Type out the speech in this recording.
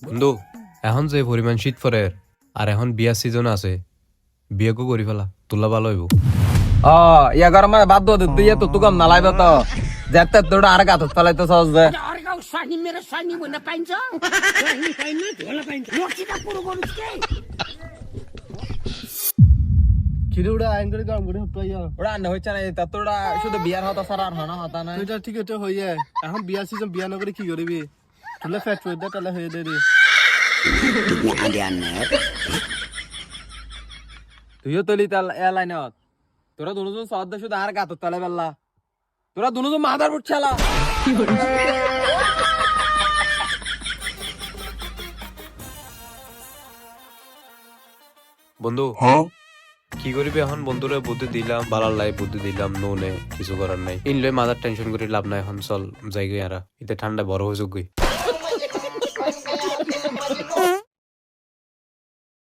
বন্ধু এখন যে পরিমাণ শীত পরে আর এখন বিয়ার সিজন আছে বিয়েকও করি ফেলা তোলা ভালো হইব। ইয়া গরম বাদ দো তুই তো তুকম নালাইব তো যেতে তোর আর গাত ফলাইতে সহজ যে Orgau sani mere sani wena painja. Sani painna dhola painja. Mochita puro goruske. খিরে উড়া আইন করে গরম করে হতো ইয়া ওরা আন্না হইছে না তা তোরা শুধু বিয়ার হতা সারা আর হনা হতা না তুইটা ঠিক আছে হয়ে যায় এখন বিয়া সিজন বিয়া নগরে কি করবি তুলে ফ্যাট করে দে তাহলে হয়ে দে রে তুইও তলি তাল এয়ারলাইনত তোরা দুজন সদ্দা শুধু আর গাত তলে বেল্লা তোরা দুজন মাদার বুটছালা বন্ধু কি করিবি এখন বন্ধুরে বুদ্ধি দিলাম বালার লাই বুদ্ধি দিলাম নো নে কিছু করার নাই ইনলে মাথার টেনশন করে লাভ নাই এখন চল যাই গই আরা ইতে ঠান্ডা বড় হয়ে যাক গই।